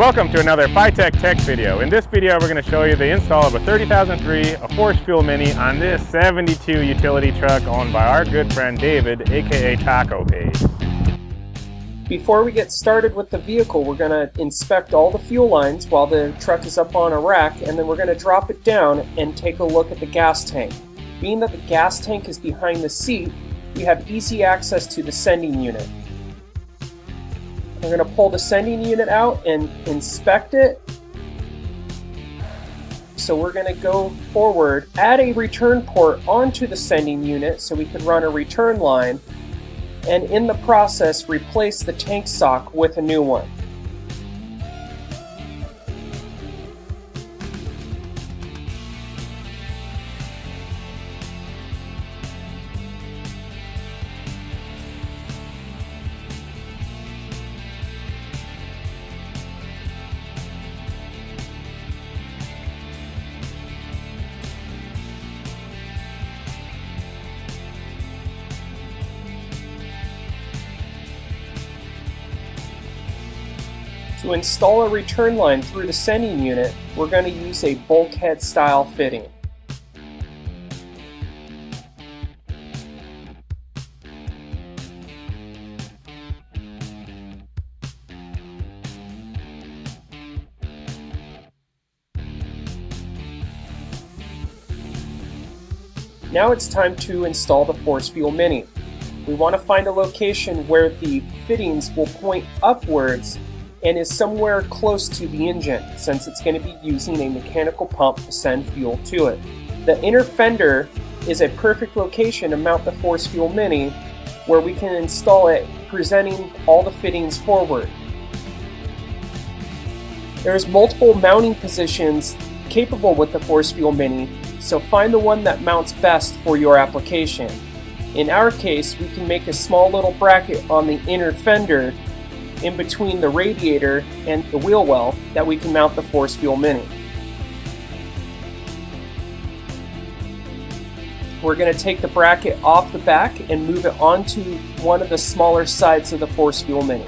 Welcome to another FiTech Tech video. In this video, we're going to show you the install of a 30,003, a Force Fuel Mini on this 72 utility truck owned by our good friend David, aka Taco Page. Before we get started with the vehicle, we're going to inspect all the fuel lines while the truck is up on a rack, and then we're going to drop it down and take a look at the gas tank. Being that the gas tank is behind the seat, we have easy access to the sending unit. We're going to pull the sending unit out and inspect it. So we're going to go forward, add a return port onto the sending unit so we can run a return line, and in the process replace the tank sock with a new one. To install a return line through the sending unit, we're going to use a bulkhead style fitting. Now it's time to install the Force Fuel Mini. We want to find a location where the fittings will point upwards and is somewhere close to the engine, since it's going to be using a mechanical pump to send fuel to it. The inner fender is a perfect location to mount the Force Fuel Mini, where we can install it presenting all the fittings forward. There's multiple mounting positions capable with the Force Fuel Mini, so find the one that mounts best for your application. In our case, we can make a small little bracket on the inner fender in between the radiator and the wheel well that we can mount the Force Fuel Mini. We're going to take the bracket off the back and move it onto one of the smaller sides of the Force Fuel Mini.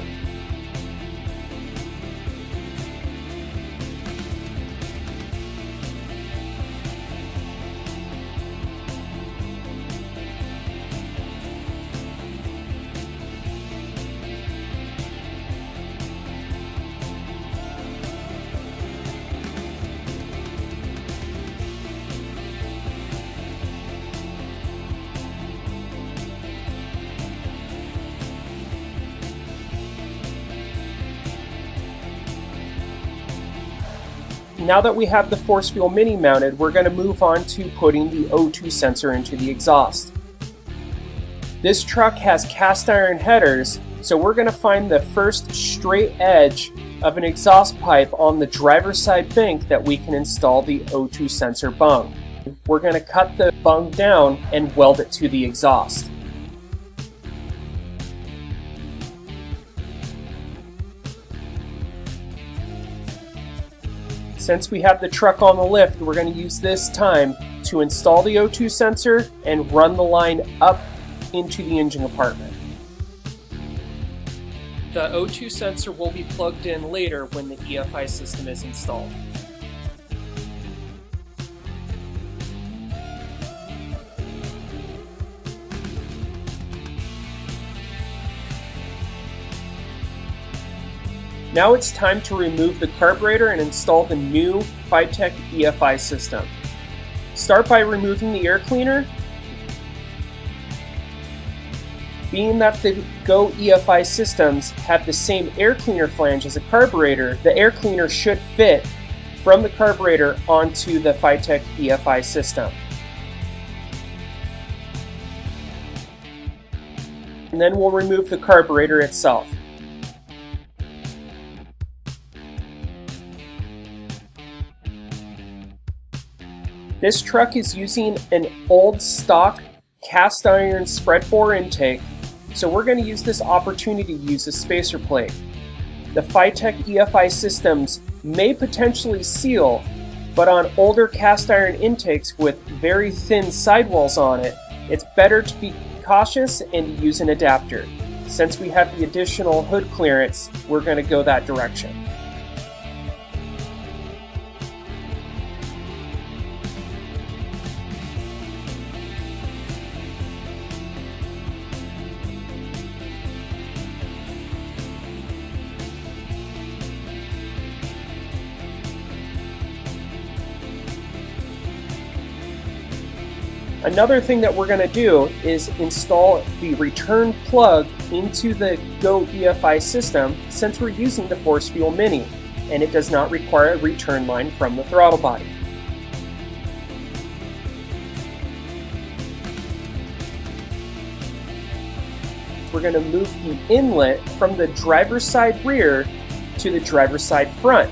Now that we have the Force Fuel Mini mounted, we're going to move on to putting the O2 sensor into the exhaust. This truck has cast iron headers, so we're going to find the first straight edge of an exhaust pipe on the driver's side bank that we can install the O2 sensor bung. We're going to cut the bung down and weld it to the exhaust. Since we have the truck on the lift, we're going to use this time to install the O2 sensor and run the line up into the engine compartment. The O2 sensor will be plugged in later when the EFI system is installed. Now it's time to remove the carburetor and install the new FiTech EFI system. Start by removing the air cleaner. Being that the Go EFI systems have the same air cleaner flange as a carburetor, the air cleaner should fit from the carburetor onto the FiTech EFI system. And then we'll remove the carburetor itself. This truck is using an old stock cast iron spread bore intake, so we're going to use this opportunity to use a spacer plate. The FiTech EFI systems may potentially seal, but on older cast iron intakes with very thin sidewalls on it, it's better to be cautious and use an adapter. Since we have the additional hood clearance, we're going to go that direction. Another thing that we're going to do is install the return plug into the Go EFI system, since we're using the Force Fuel Mini and it does not require a return line from the throttle body. We're going to move the inlet from the driver's side rear to the driver's side front.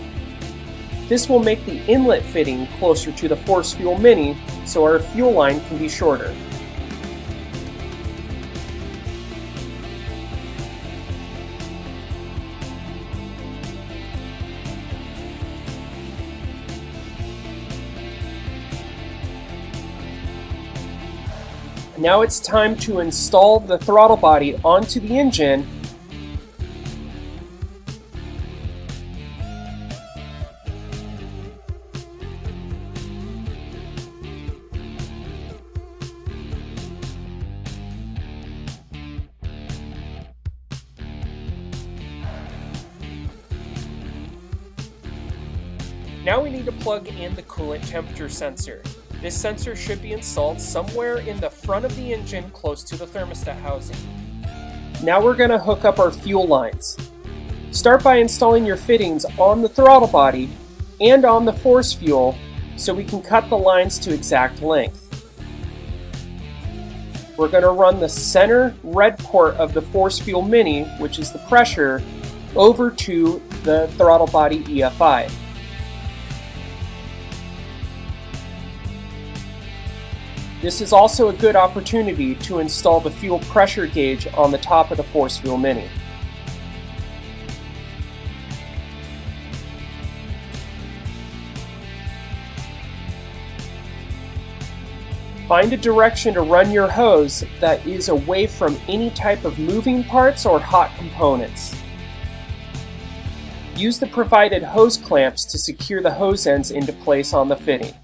This will make the inlet fitting closer to the Force Fuel Mini, so our fuel line can be shorter. Now it's time to install the throttle body onto the engine. Now we need to plug in the coolant temperature sensor. This sensor should be installed somewhere in the front of the engine close to the thermostat housing. Now we're going to hook up our fuel lines. Start by installing your fittings on the throttle body and on the force fuel so we can cut the lines to exact length. We're going to run the center red port of the Force Fuel Mini, which is the pressure, over to the throttle body EFI. This is also a good opportunity to install the fuel pressure gauge on the top of the Force Fuel Mini. Find a direction to run your hose that is away from any type of moving parts or hot components. Use the provided hose clamps to secure the hose ends into place on the fitting.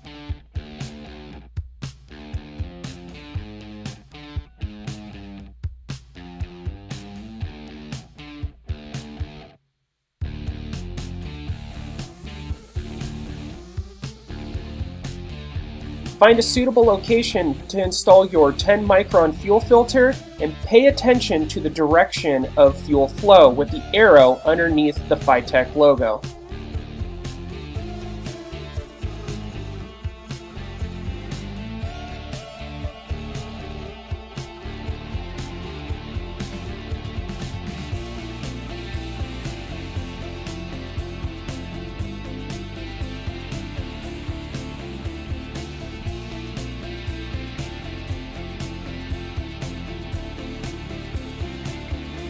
Find a suitable location to install your 10 micron fuel filter and pay attention to the direction of fuel flow with the arrow underneath the FiTech logo.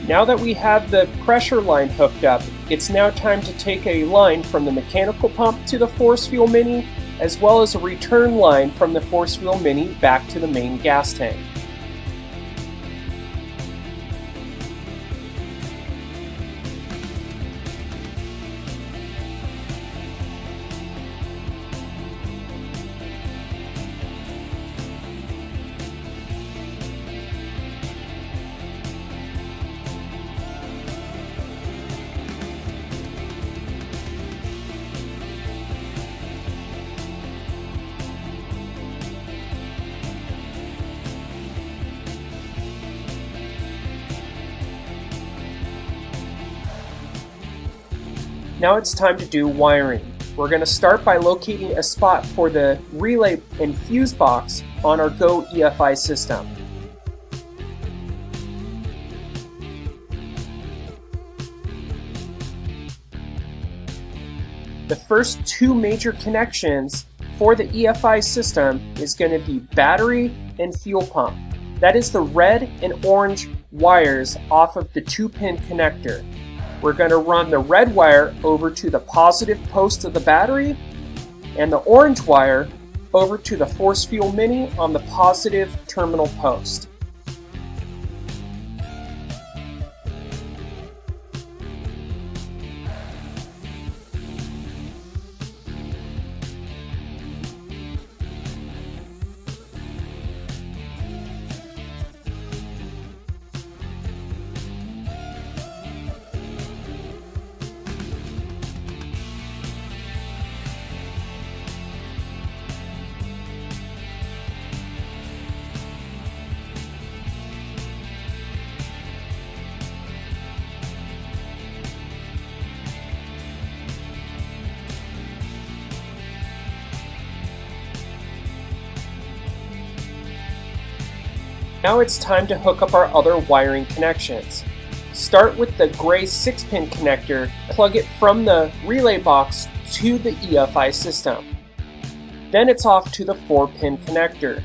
Now that we have the pressure line hooked up, it's now time to take a line from the mechanical pump to the Force Fuel Mini, as well as a return line from the Force Fuel Mini back to the main gas tank. Now it's time to do wiring. We're going to start by locating a spot for the relay and fuse box on our Go EFI system. The first two major connections for the EFI system is going to be battery and fuel pump. That is the red and orange wires off of the 2-pin connector. We're going to run the red wire over to the positive post of the battery and the orange wire over to the Force Fuel Mini on the positive terminal post. Now it's time to hook up our other wiring connections. Start with the gray 6-pin connector, plug it from the relay box to the EFI system. Then it's off to the 4-pin connector.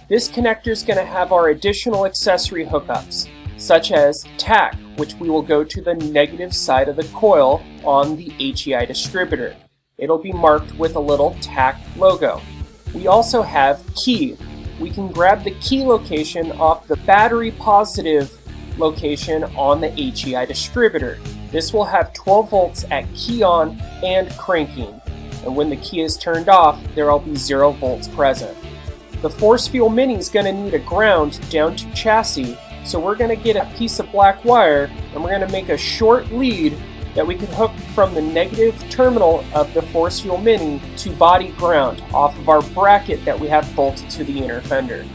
This connector is going to have our additional accessory hookups, such as TAC, which we will go to the negative side of the coil on the HEI distributor. It'll be marked with a little TAC logo. We also have key. We can grab the key location off the battery positive location on the HEI distributor. This will have 12 volts at key on and cranking, and when the key is turned off, there will be 0 volts present. The Force Fuel Mini is going to need a ground down to chassis, so we're going to get a piece of black wire and we're going to make a short lead that we can hook from the negative terminal of the Force Fuel Mini to body ground off of our bracket that we have bolted to the inner fender.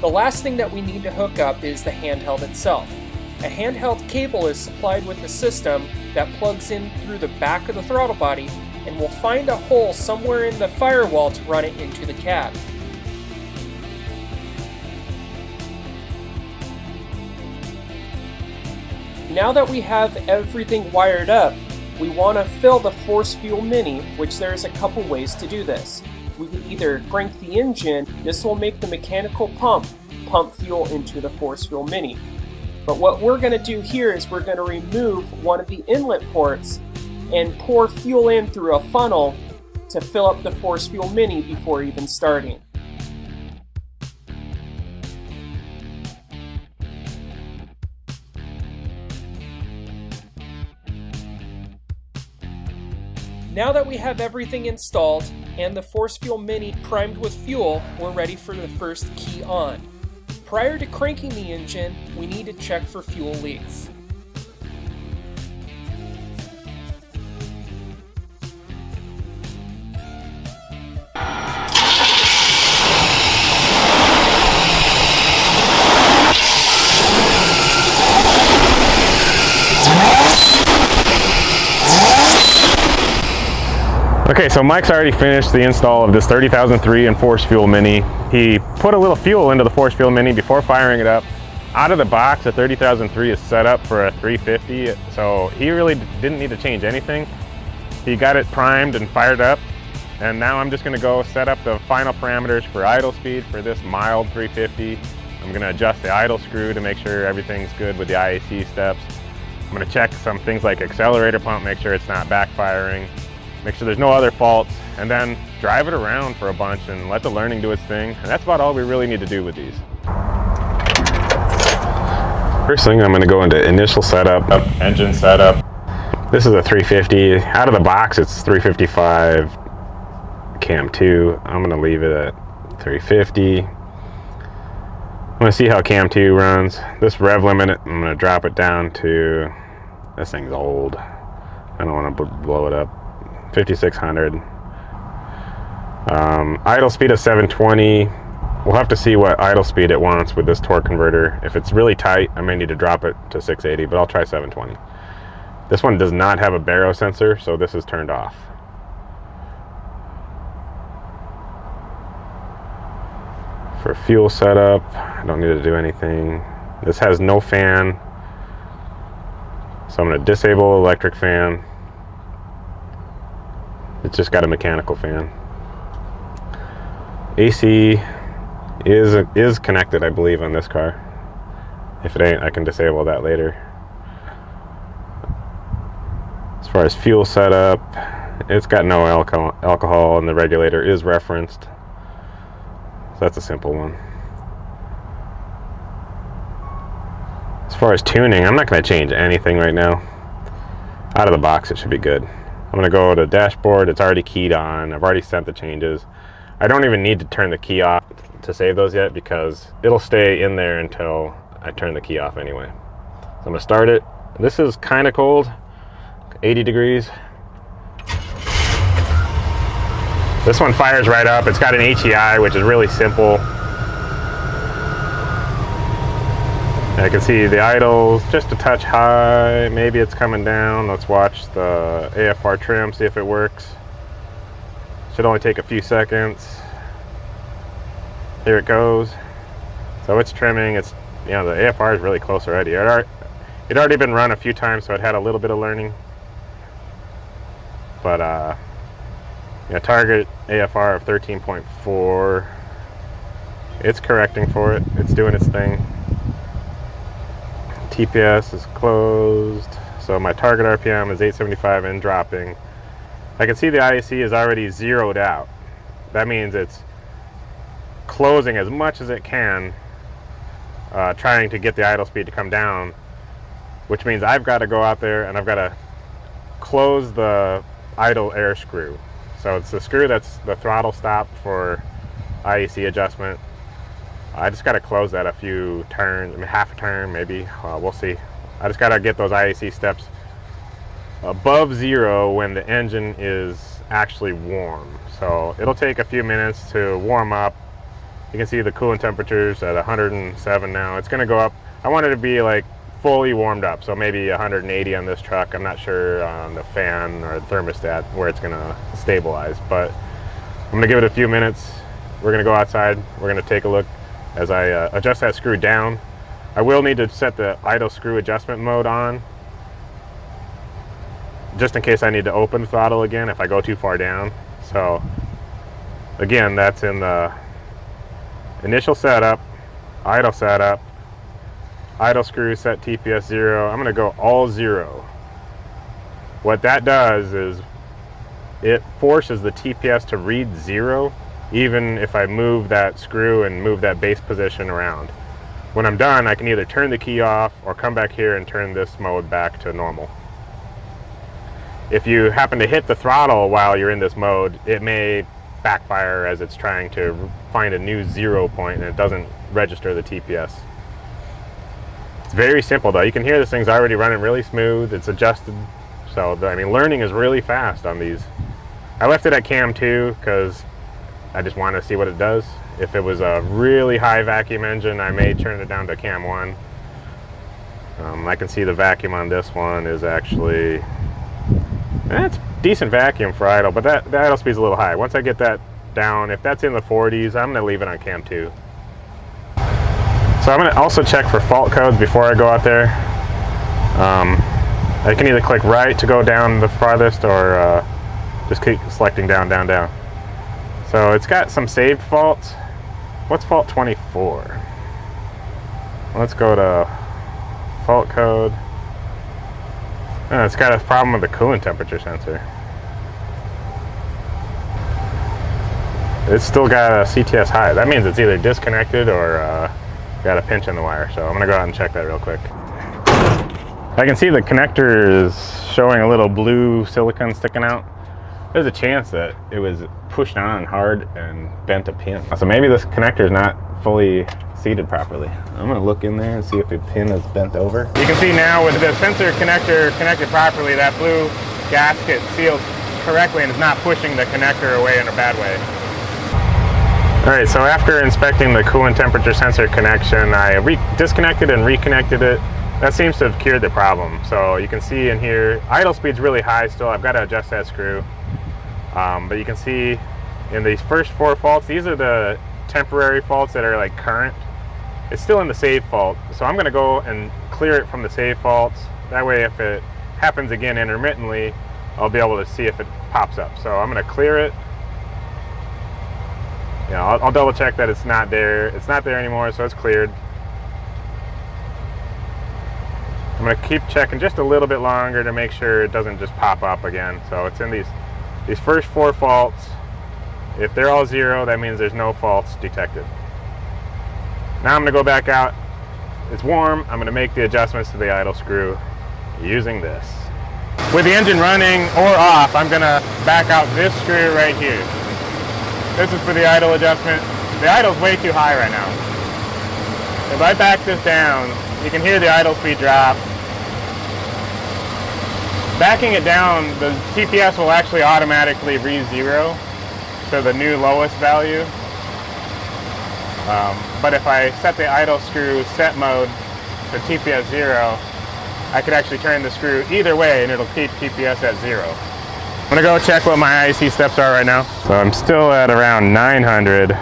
The last thing that we need to hook up is the handheld itself. A handheld cable is supplied with the system that plugs in through the back of the throttle body, and we'll find a hole somewhere in the firewall to run it into the cab. Now that we have everything wired up, we want to fill the Force Fuel Mini, which there's a couple ways to do this. We can either crank the engine. This will make the mechanical pump fuel into the Force Fuel Mini. But what we're going to do here is we're going to remove one of the inlet ports and pour fuel in through a funnel to fill up the Force Fuel Mini before even starting. Now that we have everything installed and the Force Fuel Mini primed with fuel, we're ready for the first key on. Prior to cranking the engine, we need to check for fuel leaks. Okay, so Mike's already finished the install of this 30,003 and Force Fuel Mini. He put a little fuel into the Force Fuel Mini before firing it up. Out of the box, the 30,003 is set up for a 350, so he really didn't need to change anything. He got it primed and fired up, and now I'm just going to go set up the final parameters for idle speed for this mild 350. I'm going to adjust the idle screw to make sure everything's good with the IAC steps. I'm going to check some things like accelerator pump, make sure it's not backfiring. Make sure there's no other faults, and then drive it around for a bunch and let the learning do its thing. And that's about all we really need to do with these. First thing, I'm going to go into initial setup, engine setup. This is a 350. Out of the box, it's 355 cam 2. I'm going to leave it at 350. I'm going to see how cam 2 runs. This rev limit, I'm going to drop it down to, this thing's old. I don't want to blow it up. 5,600. Idle speed of 720. We'll have to see what idle speed it wants with this torque converter. If it's really tight, I may need to drop it to 680, but I'll try 720. This one does not have a baro sensor, so this is turned off. For fuel setup, I don't need to do anything. This has no fan, so I'm going to disable electric fan. It's just got a mechanical fan. AC is connected, I believe, on this car. If it ain't, I can disable that later. As far as fuel setup, it's got no alcohol, and the regulator is referenced. So that's a simple one. As far as tuning, I'm not going to change anything right now. Out of the box, it should be good. I'm going to go to dashboard. It's already keyed on. I've already sent the changes. I don't even need to turn the key off to save those yet because it'll stay in there until I turn the key off anyway. So I'm gonna start it. This is kind of cold, 80 degrees. This one fires right up. It's got an HEI, which is really simple. I can see the idle's just a touch high. Maybe it's coming down. Let's watch the AFR trim, see if it works. Should only take a few seconds. Here it goes. So it's trimming. It's, you know, the AFR is really close already. It already been run a few times, so it had a little bit of learning. But yeah, target AFR of 13.4. It's correcting for it. It's doing its thing. TPS is closed. So my target RPM is 875 and dropping. I can see the IEC is already zeroed out. That means it's closing as much as it can, trying to get the idle speed to come down, which means I've got to go out there and I've got to close the idle air screw. So it's the screw that's the throttle stop for IEC adjustment. I just got to close that a few turns, I mean, half a turn maybe, we'll see. I just got to get those IEC steps above 0 when the engine is actually warm. So it'll take a few minutes to warm up. You can see the coolant temperatures at 107 now. It's going to go up. I want it to be like fully warmed up, so maybe 180 on this truck. I'm not sure on the fan or the thermostat where it's going to stabilize, but I'm going to give it a few minutes. We're going to go outside. We're going to take a look as I adjust that screw down. I will need to set the idle screw adjustment mode on, just in case I need to open the throttle again if I go too far down. So again, that's in the initial setup, idle setup, idle screw set TPS 0. I'm going to go all 0. What that does is it forces the TPS to read 0 even if I move that screw and move that base position around. When I'm done, I can either turn the key off or come back here and turn this mode back to normal. If you happen to hit the throttle while you're in this mode, it may backfire as it's trying to find a new 0 point and it doesn't register the TPS. It's very simple though. You can hear this thing's already running really smooth. It's adjusted. So, I mean, learning is really fast on these. I left it at cam 2 because I just want to see what it does. If it was a really high vacuum engine, I may turn it down to cam 1. I can see the vacuum on this one is actually, it's decent vacuum for idle, but the idle speed's a little high. Once I get that down, if that's in the 40s, I'm going to leave it on cam 2. So I'm going to also check for fault codes before I go out there. I can either click right to go down the farthest or just keep selecting down, down, down. So it's got some saved faults. What's fault 24? Let's go to fault code. It's got a problem with the coolant temperature sensor. It's still got a CTS high. That means it's either disconnected or got a pinch in the wire. So I'm going to go out and check that real quick. I can see the connector is showing a little blue silicone sticking out. There's a chance that it was pushed on hard and bent a pin. So maybe this connector is not fully seated properly. I'm going to look in there and see if the pin is bent over. You can see now with the sensor connector connected properly, that blue gasket seals correctly and is not pushing the connector away in a bad way. Alright, so after inspecting the coolant temperature sensor connection, I disconnected and reconnected it. That seems to have cured the problem. So you can see in here, idle speed's really high still. I've got to adjust that screw. But you can see in these first 4 faults, these are the temporary faults that are like current. It's still in the save fault. So I'm going to go and clear it from the save faults. That way if it happens again intermittently, I'll be able to see if it pops up. So I'm going to clear it. Yeah, I'll double check that it's not there. It's not there anymore, so it's cleared. I'm going to keep checking just a little bit longer to make sure it doesn't just pop up again. So it's in these first 4 faults. If they're all 0, that means there's no faults detected. Now I'm going to go back out. It's warm. I'm going to make the adjustments to the idle screw using this. With the engine running or off, I'm going to back out this screw right here. This is for the idle adjustment. The idle's way too high right now. If I back this down, you can hear the idle speed drop. Backing it down, the TPS will actually automatically re-zero to the new lowest value. But if I set the idle screw set mode to TPS 0, I could actually turn the screw either way and it'll keep TPS at 0. I'm gonna go check what my IAC steps are right now. So I'm still at around 900.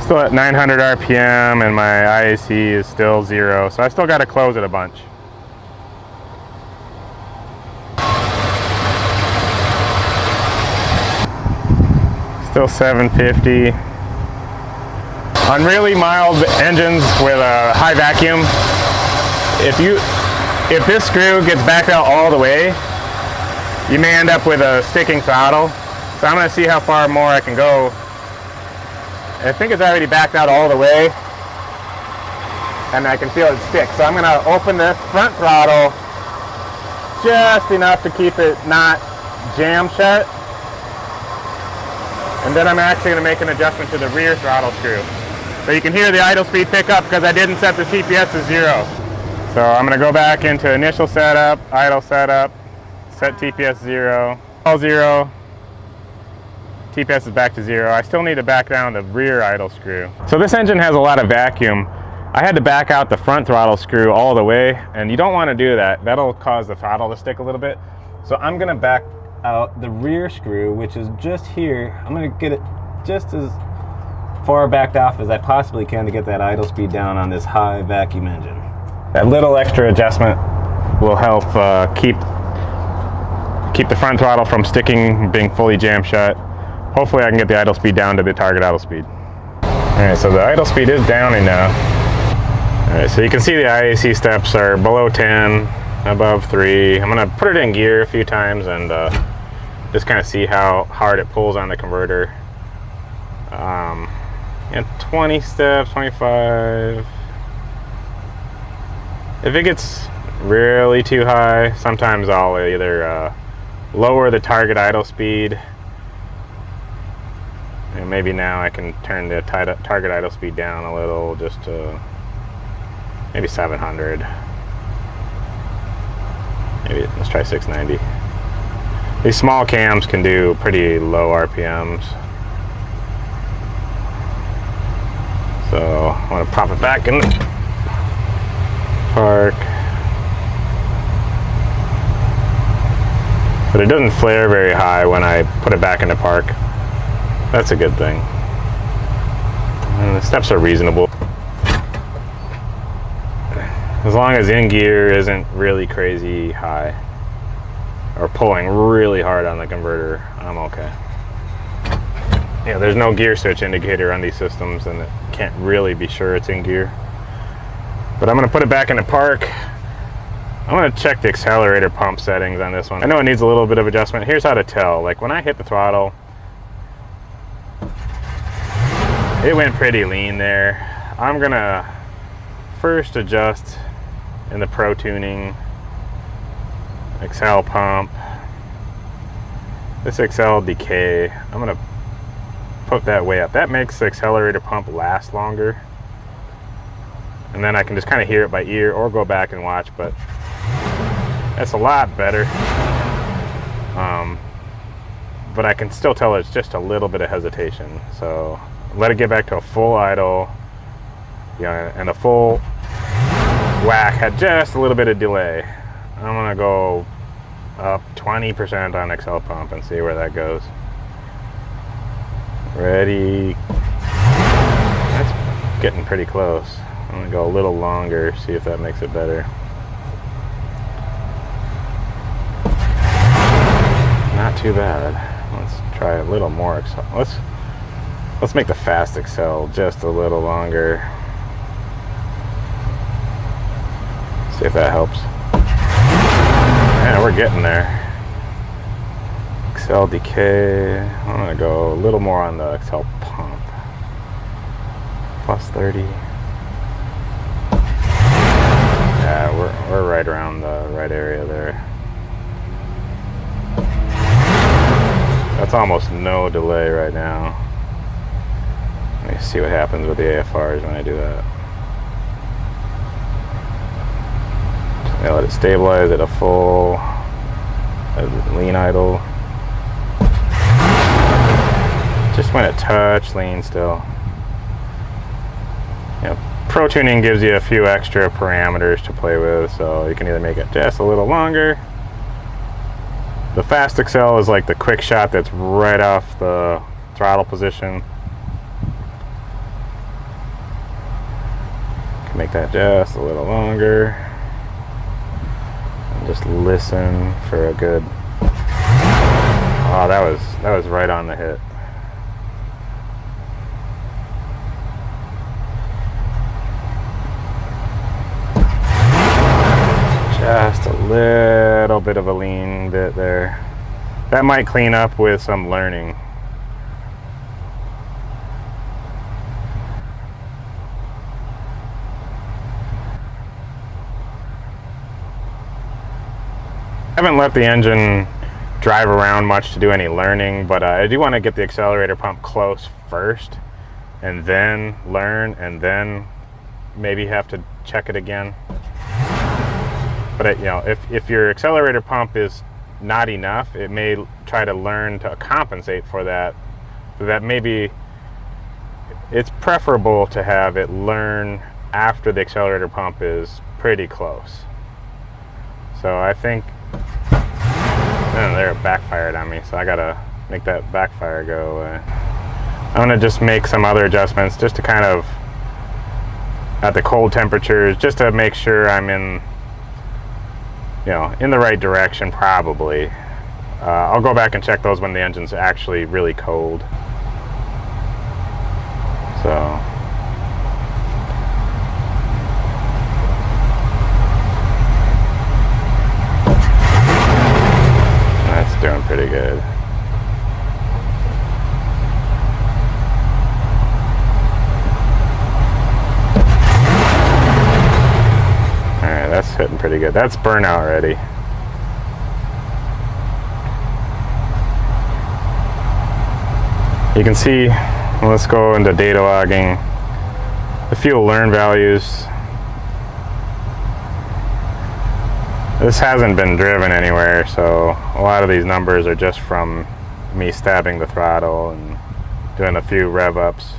Still at 900 RPM and my IAC is still 0. So I still gotta close it a bunch. Still 750. On really mild engines with a high vacuum, if this screw gets backed out all the way, you may end up with a sticking throttle. So I'm going to see how far more I can go. I think it's already backed out all the way, and I can feel it stick. So I'm going to open the front throttle just enough to keep it not jammed shut. And then I'm actually going to make an adjustment to the rear throttle screw. So you can hear the idle speed pick up because I didn't set the TPS to 0. So I'm going to go back into initial setup, idle setup, set TPS 0, all 0, TPS is back to 0. I still need to back down the rear idle screw. So this engine has a lot of vacuum. I had to back out the front throttle screw all the way, and you don't want to do that. That'll cause the throttle to stick a little bit. So I'm going to back out the rear screw, which is just here. I'm going to get it just as far backed off as I possibly can to get that idle speed down on this high vacuum engine. That little extra adjustment will help keep the front throttle from sticking, being fully jammed shut. Hopefully I can get the idle speed down to the target idle speed. Alright, so the idle speed is downing now. Alright, so you can see the IAC steps are below 10, above 3. I'm going to put it in gear a few times and just kind of see how hard it pulls on the converter. And 20 steps, 25. If it gets really too high, sometimes I'll either lower the target idle speed, and maybe now I can turn the target idle speed down a little, just to maybe 700. Maybe let's try 690. These small cams can do pretty low RPMs. So I want to pop it back in park. But it doesn't flare very high when I put it back into park. That's a good thing. And the steps are reasonable. As long as in gear isn't really crazy high or pulling really hard on the converter, I'm okay. Yeah, there's no gear switch indicator on these systems, and it can't really be sure it's in gear. But I'm going to put it back into park. I'm going to check the accelerator pump settings on this one. I know it needs a little bit of adjustment. Here's how to tell. Like when I hit the throttle, it went pretty lean there. I'm going to first adjust in the Pro Tuning Excel pump. This Excel decay, I'm going to put that way up. That makes the accelerator pump last longer. And then I can just kind of hear it by ear or go back and watch, but that's a lot better. But I can still tell it's just a little bit of hesitation. So let it get back to a full idle, and a full whack had just a little bit of delay. I'm gonna go up 20% on Excel pump and see where that goes. Ready. That's getting pretty close. I'm gonna go a little longer, see if that makes it better. Not too bad. Let's try a little more Excel. Let's make the fast Excel just a little longer. See if that helps. Yeah, we're getting there. Excel decay. I'm gonna go a little more on the Excel pump. Plus 30. Yeah, we're right around the right area there. That's almost no delay right now. Let me see what happens with the AFRs when I do that. I let it stabilize at a full lean idle. Just when it touch, lean still. Pro tuning gives you a few extra parameters to play with, so you can either make it just a little longer. The fast accel is like the quick shot that's right off the throttle position. Can make that just a little longer. And just listen for a good. Oh, that was right on the hit. Just a little bit of a lean bit there. That might clean up with some learning. I haven't let the engine drive around much to do any learning, but I do want to get the accelerator pump close first and then learn, and then maybe have to check it again. But if your accelerator pump is not enough, it may try to learn to compensate for that. So that maybe it's preferable to have it learn after the accelerator pump is pretty close. So I think, there it backfired on me, so I gotta make that backfire go away. I'm gonna just make some other adjustments just to kind of, at the cold temperatures, just to make sure I'm in the right direction, probably. I'll go back and check those when the engine's actually really cold. So. That's doing pretty good. That's hitting pretty good. That's burnout ready. You can see, let's go into data logging, the fuel learn values. This hasn't been driven anywhere, so a lot of these numbers are just from me stabbing the throttle and doing a few rev ups.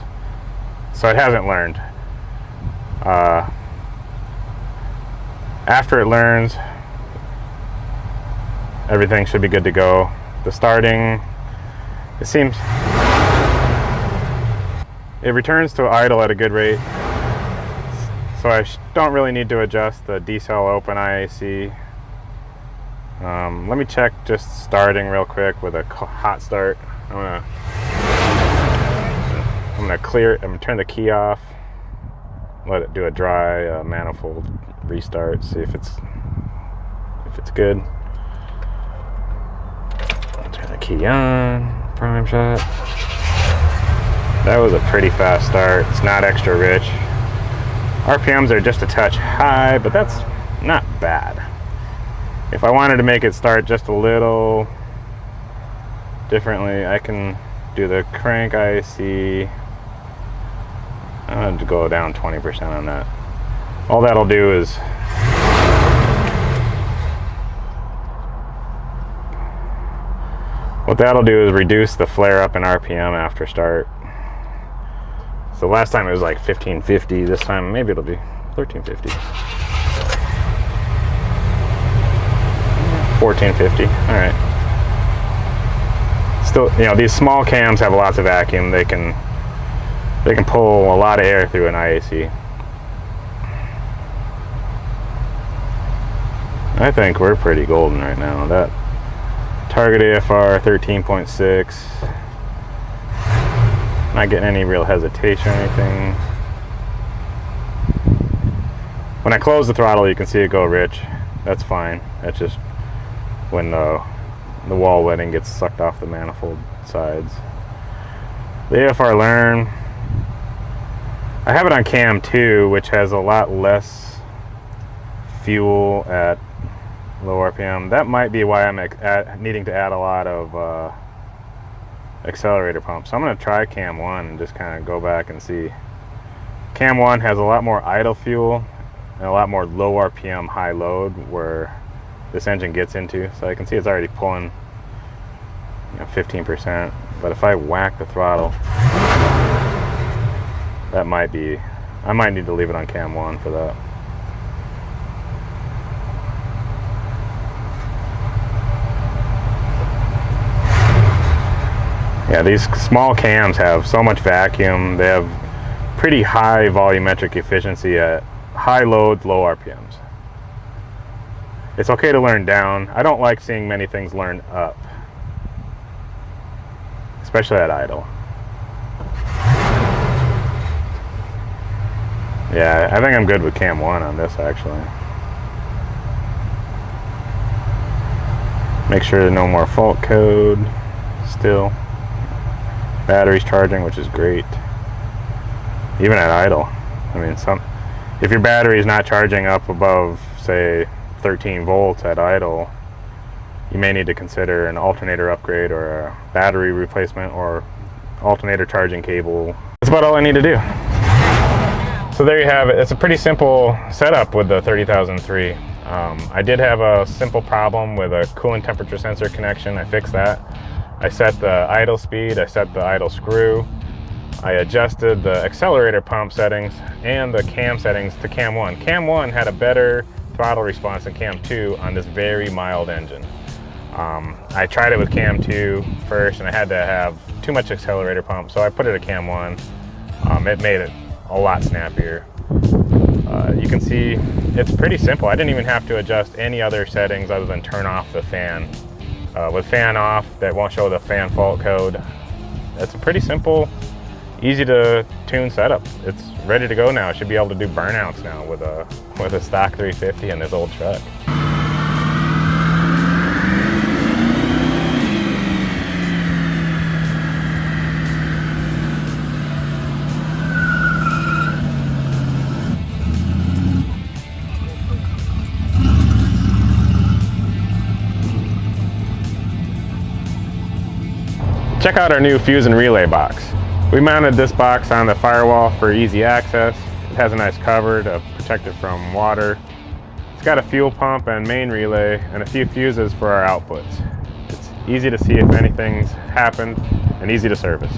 So it hasn't learned. After it learns, everything should be good to go. The starting, it seems, it returns to idle at a good rate, so I don't really need to adjust the decel open IAC. Let me check just starting real quick with a hot start. I'm gonna clear it. I'm gonna turn the key off, let it do a dry manifold restart, see if it's good. Turn the key on, prime shot. That was a pretty fast start. It's not extra rich. RPMs are just a touch high, but that's not bad. If I wanted to make it start just a little differently, I can do the crank IC. I'm going to go down 20% on that. All that'll do is reduce the flare up in RPM after start. So last time it was like 1550. This time maybe it'll be 1350. 1450. All right. Still, these small cams have lots of vacuum. They can pull a lot of air through an IAC. I think we're pretty golden right now. That target AFR 13.6. Not getting any real hesitation or anything. When I close the throttle, you can see it go rich. That's fine. That's just when the wall wetting gets sucked off the manifold sides. The AFR learn, I have it on cam 2, which has a lot less fuel at low RPM. That might be why I'm needing to add a lot of accelerator pump. So I'm going to try cam 1 and just kind of go back and see. Cam 1 has a lot more idle fuel and a lot more low RPM high load where this engine gets into. So I can see it's already pulling 15%, but if I whack the throttle, that might be, I might need to leave it on cam 1 for that. Yeah, these small cams have so much vacuum. They have pretty high volumetric efficiency at high load, low RPMs. It's okay to learn down. I don't like seeing many things learn up, especially at idle. Yeah, I think I'm good with cam 1 on this actually. Make sure no more fault code still. Battery's charging, which is great. Even at idle. I mean, if your battery is not charging up above, say, 13 volts at idle, you may need to consider an alternator upgrade or a battery replacement or alternator charging cable. That's about all I need to do. So there you have it. It's a pretty simple setup with the 30003. I did have a simple problem with a coolant temperature sensor connection. I fixed that. I set the idle speed, I set the idle screw, I adjusted the accelerator pump settings and the cam settings to cam 1. Cam 1 had a better throttle response than cam 2 on this very mild engine. I tried it with cam 2 first and I had to have too much accelerator pump, so I put it at cam 1. It made it a lot snappier. You can see it's pretty simple. I didn't even have to adjust any other settings other than turn off the fan. With fan off, that won't show the fan fault code. It's a pretty simple, easy to tune setup. It's ready to go now. It should be able to do burnouts now with a stock 350 in this old truck. Check out our new fuse and relay box. We mounted this box on the firewall for easy access. It has a nice cover to protect it from water. It's got a fuel pump and main relay and a few fuses for our outputs. It's easy to see if anything's happened and easy to service.